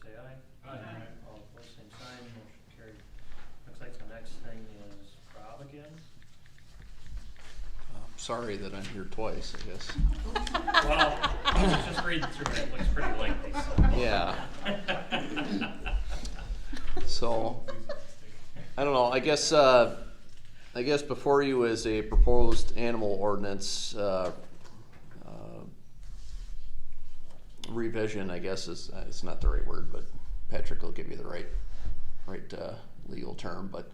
say aye. Aye. All opposed, same sign, motion carried. Looks like the next thing is Rob again. Sorry that I'm here twice, I guess. Well, I was just reading through it, it looks pretty lengthy, so. Yeah. So, I don't know, I guess before you is a proposed animal ordinance, revision, I guess is, it's not the right word, but Patrick will give you the right legal term, but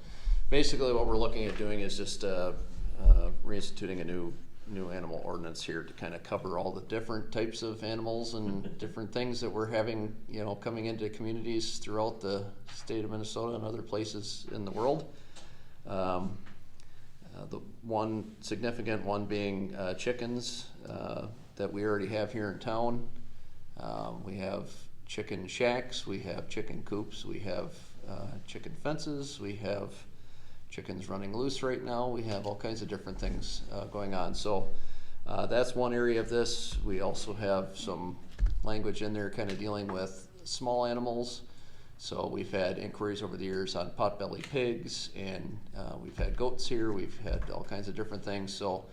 basically what we're looking at doing is just, reinstituting a new animal ordinance here to kind of cover all the different types of animals and different things that we're having, coming into communities throughout the state of Minnesota and other places in the world. The one significant one being chickens that we already have here in town. We have chicken shacks, we have chicken coops, we have chicken fences, we have chickens running loose right now, we have all kinds of different things going on. So that's one area of this. We also have some language in there kind of dealing with small animals. So we've had inquiries over the years on potbelly pigs, and we've had goats here, we've had all kinds of different things. So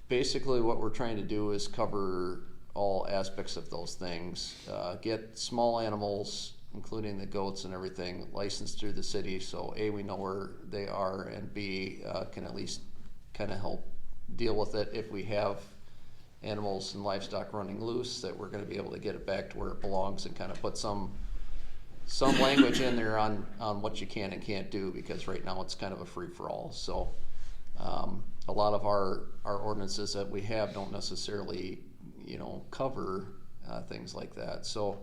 basically what we're trying to do is cover all aspects of those things, get small animals, including the goats and everything, licensed through the city, so A, we know where they are, and B, can at least kind of help deal with it if we have animals and livestock running loose, that we're going to be able to get it back to where it belongs and kind of put some language in there on what you can and can't do, because right now it's kind of a free-for-all. So a lot of our ordinances that we have don't necessarily cover things like that. So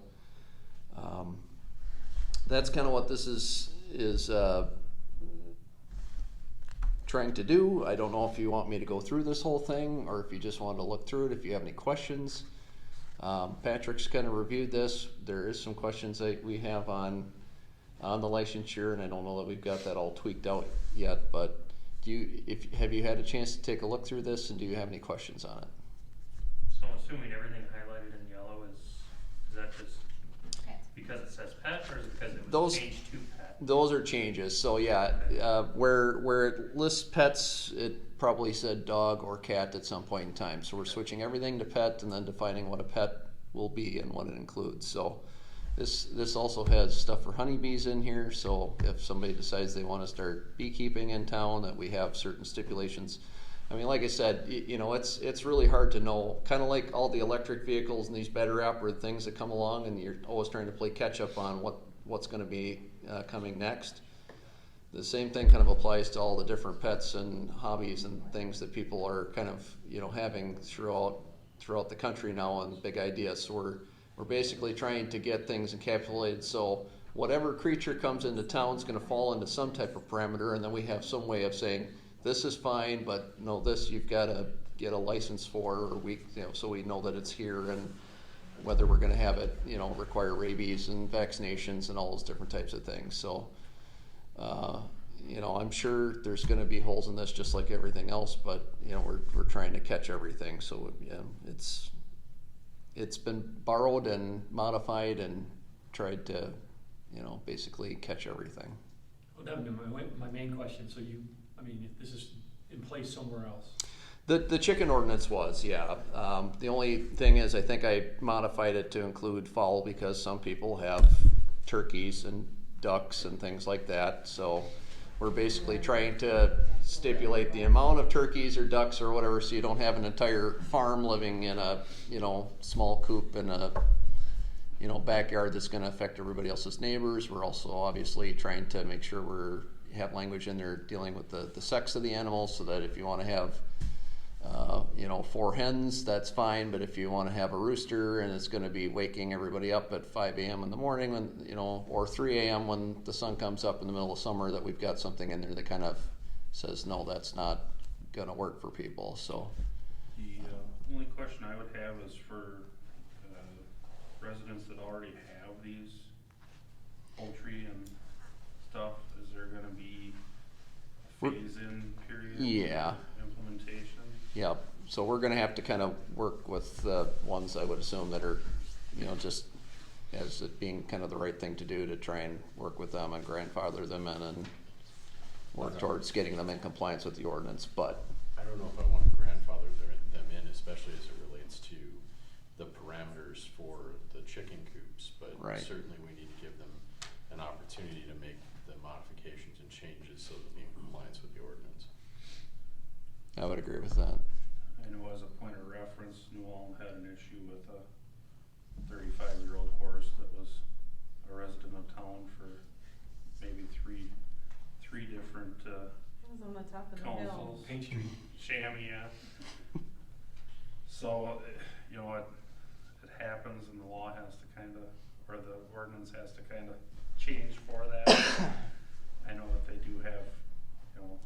that's kind of what this is trying to do. I don't know if you want me to go through this whole thing or if you just want to look through it, if you have any questions. Patrick's kind of reviewed this. There is some questions that we have on the licensure, and I don't know that we've got that all tweaked out yet, but have you had a chance to take a look through this, and do you have any questions on it? So I'm assuming everything highlighted in yellow is that just because it says pet, or is it because it was changed to pet? Those are changes. So yeah, where it lists pets, it probably said dog or cat at some point in time. So we're switching everything to pet and then defining what a pet will be and what it includes. So this also has stuff for honeybees in here. So if somebody decides they want to start beekeeping in town, that we have certain stipulations. I mean, like I said, it's really hard to know. Kind of like all the electric vehicles and these battery operated things that come along, and you're always trying to play catch up on what's going to be coming next. The same thing kind of applies to all the different pets and hobbies and things that people are kind of having throughout the country now, and big ideas. So we're basically trying to get things encapsulated. So whatever creature comes into town is going to fall into some type of parameter, and then we have some way of saying, this is fine, but no, this you've got to get a license for, or so we know that it's here, and whether we're going to have it, require rabies and vaccinations and all those different types of things. So, I'm sure there's going to be holes in this just like everything else, but we're trying to catch everything. So it's been borrowed and modified and tried to, basically catch everything. Well, that would be my main question. So if this is in place somewhere else. The chicken ordinance was, yeah. The only thing is I think I modified it to include fowl because some people have turkeys and ducks and things like that. So we're basically trying to stipulate the amount of turkeys or ducks or whatever, so you don't have an entire farm living in a small coop in a backyard that's going to affect everybody else's neighbors. We're also obviously trying to make sure we have language in there dealing with the sex of the animals, so that if you want to have 4 hens, that's fine, but if you want to have a rooster and it's going to be waking everybody up at 5 a.m. in the morning, when or 3 a.m. when the sun comes up in the middle of summer, that we've got something in there that kind of says, no, that's not going to work for people. So the only question I would have is for residents that already have these poultry and stuff, is there going to be a phase-in period? Yeah. Implementation? Yeah, so we're going to have to kind of work with the ones I would assume that are, just as it being kind of the right thing to do to try and work with them and grandfather them in and work towards getting them in compliance with the ordinance, but. I don't know if I want to grandfather them in, especially as it relates to the parameters for the chicken coops, but Right. certainly we need to give them an opportunity to make the modifications and changes so that they're in compliance with the ordinance. I would agree with that. I know as a point of reference, New Ulm had an issue with a 35-year-old horse that was a resident of town for maybe three different It was on the top of the hill. councils. Paint Street. Chamois, yeah. So, you know, it happens and the law has to kinda, or the ordinance has to kinda change for that. I know that they do have, you know,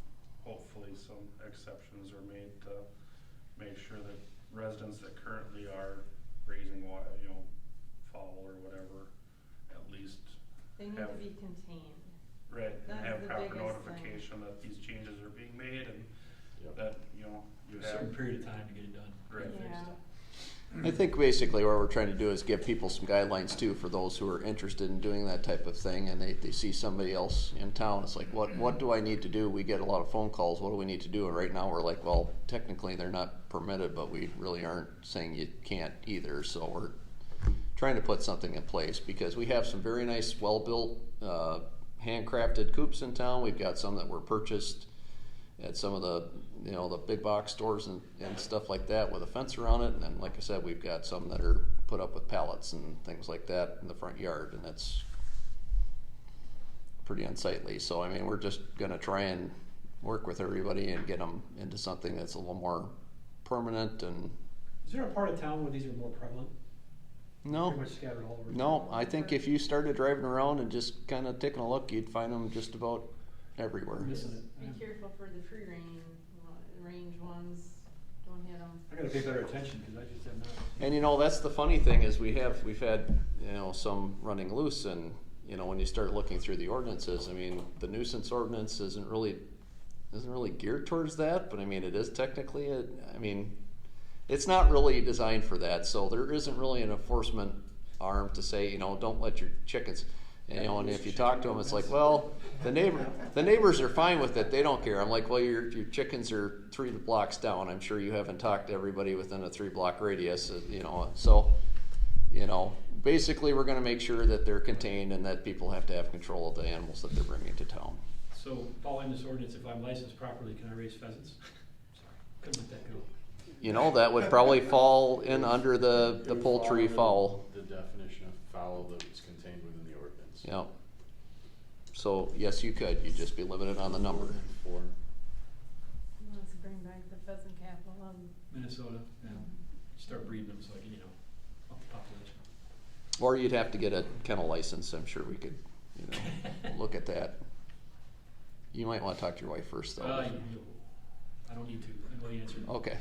hopefully some exceptions are made to make sure that residents that currently are raising you know, fowl or whatever, at least They need to be contained. right, and That's have the proper biggest notification that these changes are being made and Yep. that, you know, you A have. certain period of time to get it done. Right. Yeah. I think basically what we're trying to do is give people some guidelines too for those who are interested in doing that type of thing and they see somebody else in town. It's like, what do I need to do? We get a lot of phone calls. What do we need to do? And right now we're like, well, technically they're not permitted, but we really aren't saying you can't either. So we're trying to put something in place because we have some very nice, well-built, handcrafted coops in town. We've got some that were purchased at some of the, you know, the big box stores and stuff like that with a fence around it. And then, like I said, we've got some that are put up with pallets and things like that in the front yard, and that's pretty unsightly. So, I mean, we're just gonna try and work with everybody and get them into something that's a little more permanent and, Is there a part of town where these are more prevalent? no. Pretty much scattered all over. No, I think if you started driving around and just kind of taking a look, you'd find them just about everywhere. We're missing it. Be Yeah. careful for the free range ones. Don't hit them. I gotta pay better attention because I just have not. And you know, that's the funny thing is we've had, you know, some running loose and, you know, when you start looking through the ordinances, I mean, the nuisance ordinance isn't really geared towards that, but I mean, it is technically it's not really designed for that, so there isn't really an enforcement arm to say, you know, don't let your chickens, you know, and if you talk to them, it's like, well, the neighbors are fine with it, they don't care. I'm like, well, your chickens are 3 blocks down, I'm sure you haven't talked to everybody within a 3-block radius, you know, so, you know, basically we're gonna make sure that they're contained and that people have to have control of the animals that they're bringing to town. So following this ordinance, if I'm licensed properly, can I raise pheasants? Sorry, couldn't let that go. You know, that would probably fall in under the It would poultry fall fowl. under the definition of fowl that was contained within the ordinance. Yeah. So, yes, you could, you'd just be limited on the number. For He wants to bring back the pheasant capital of Minnesota, yeah. Start breeding them so I can, you know, up the population. Or you'd have to get a kennel license, I'm sure we could, you know, look at that. You might wanna talk to your wife first, though. I don't need to, I know the answer. Okay.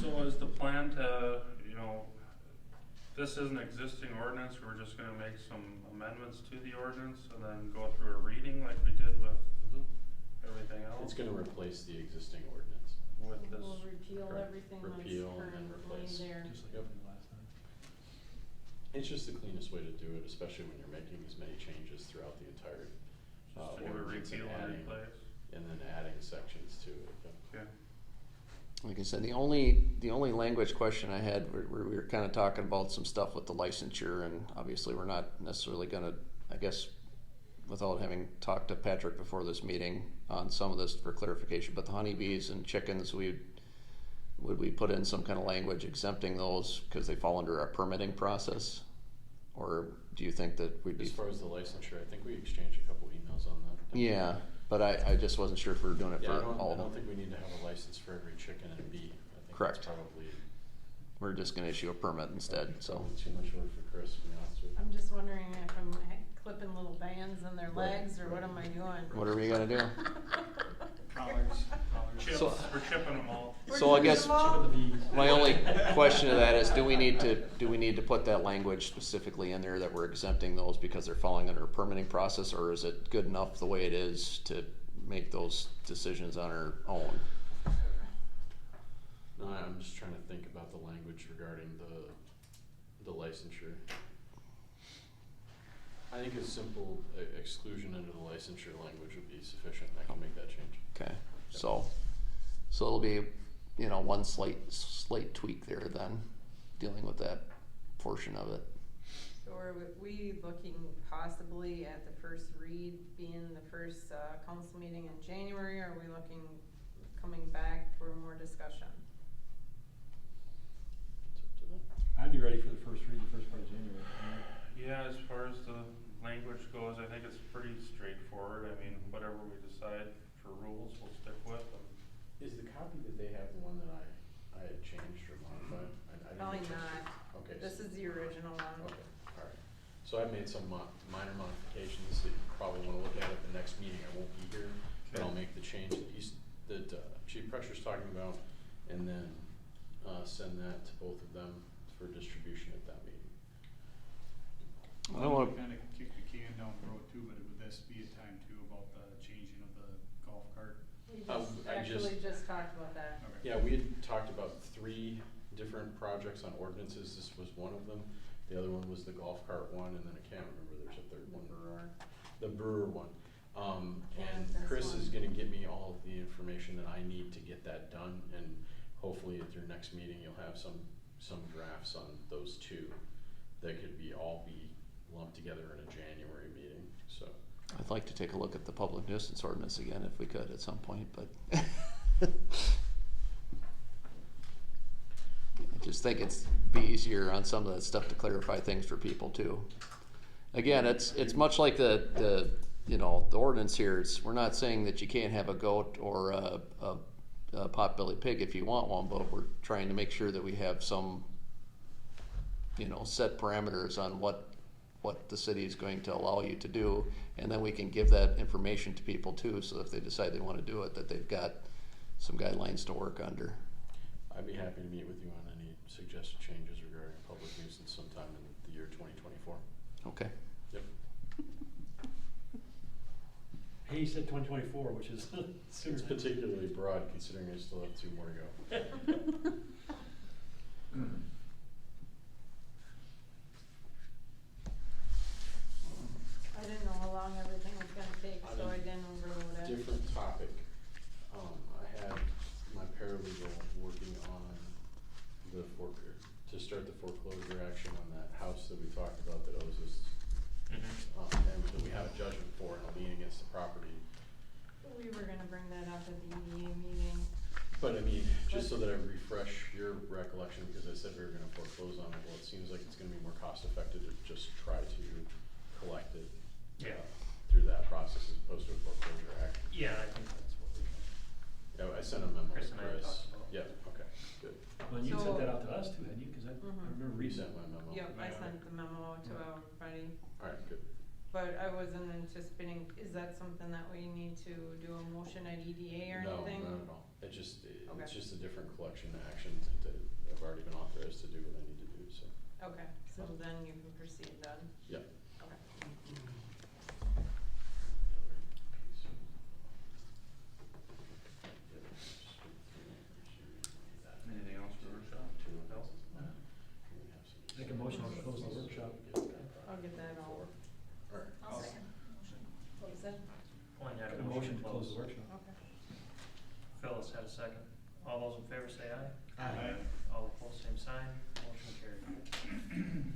So is the plan to, you know, this is an existing ordinance, we're just gonna make some amendments to the ordinance and then go through a reading like we did with everything else? It's gonna replace the existing ordinance. With this, We'll repeal correct. everything Repeal that's and then currently replace. there. Just like Yep. happened last time. It's just the cleanest way to do it, especially when you're making as many changes throughout the entire just to do a ordinance and repeal and adding, replace, and then adding sections to it. But yeah. Like I said, the only language question I had, we were kind of talking about some stuff with the licensure, and obviously we're not necessarily gonna, I guess, without having talked to Patrick before this meeting on some of this for clarification, but the honeybees and chickens, would we put in some kind of language exempting those because they fall under our permitting process? Or do you think that we'd be? as far as the licensure, I think we exchanged a couple emails on that. Yeah, but I just wasn't sure if we were doing it Yeah, for all I of don't them. think we need to have a license for every chicken and bee. I think Correct. that's probably We're just gonna issue a permit instead, so. probably too much work for Chris, to be honest with you. I'm just wondering if I'm clipping little bands on their legs or what am I doing? What are we gonna do? Chips, So- we're chipping them all. So I guess Chipping the bees. my only question to that is, do we need to put that language specifically in there that we're exempting those because they're falling under a permitting process, or is it good enough the way it is to make those decisions on our own? No, I'm just trying to think about the language regarding the licensure. I think a simple exclusion under the licensure language would be sufficient, I can make that change. Okay, so it'll be, you know, one slight tweak there then, dealing with that portion of it. So are we looking possibly at the first read being the first, council meeting in January, or are we looking, coming back for more discussion? It's up to them. I'd be ready for the first read, the first part of January. Yeah, as far as the language goes, I think it's pretty straightforward. I mean, whatever we decide for rules, we'll stick with them. Is the copy that they have the one that I had changed or modified? I didn't Probably get not. to- Okay. This is the original one. Okay, alright. So I made some minor modifications that you probably wanna look at the next meeting. I won't be here, but I'll make the change that Chief Pressure's talking about, and then, send that to both of them for distribution at that meeting. I don't wanna, Kinda kick the can down the road too, but would this be a time too about the changing of the golf cart? We I actually just talked about that. Okay. Yeah, we had talked about 3 different projects on ordinances, this was one of them. The other one was the golf cart one, and then I can't remember, there's a third one. The brewer one. And that's Chris is one. gonna get me all of the information that I need to get that done, and hopefully at your next meeting, you'll have some drafts on those 2 that could all be lumped together in a January meeting, so. I'd like to take a look at the public nuisance ordinance again if we could at some point, but I just think it's be easier on some of that stuff to clarify things for people too. Again, it's much like the you know, the ordinance here, we're not saying that you can't have a goat or a potbelly pig if you want one, but we're trying to make sure that we have some, you know, set parameters on what the city is going to allow you to do, and then we can give that information to people too, so if they decide they want to do it, that they've got some guidelines to work under. I'd be happy to meet with you on any suggested changes regarding public nuisance sometime in the year 2024. Okay. Yep. He said 2024, which is sooner. It's particularly broad considering I still have 2 more to go. I didn't know how long everything was gonna take, so I didn't overload it. Different topic. I had my paralegal working on to start the foreclosure action on that house that we talked about that owes us, and that we have a judgment for and a lien against the property. We were gonna bring that up at the EDA meeting. But I mean, just so that I refresh your recollection, because I said we were gonna foreclose on it, well, it seems like it's gonna be more cost effective to just try to collect it. Yeah. Through that process as opposed to a foreclosure act. Yeah, I think that's what we can. Yeah, I sent a memo to Chris and I Chris. talked about it. Yeah, okay, good. Well, you So- sent that out to us too, hadn't you? Cause I remember reading Resent my memo. Yep, I Yeah. sent the memo to everybody, Alright, good. but I wasn't anticipating, is that something that we need to do a motion at EDA or No, anything? not at all. It's Okay. just a different collection action that I've already been authorized to do what I need to do, so. Okay, so then you can proceed then. Yeah. Okay. Anything else for workshop? No? Make a motion to close the workshop. I'll get that all. Alright. I'll second. What is that? Only had A motion to close the workshop. Okay. Phyllis had a second. All those in favor say aye. Aye. All opposed, same sign. Motion carried.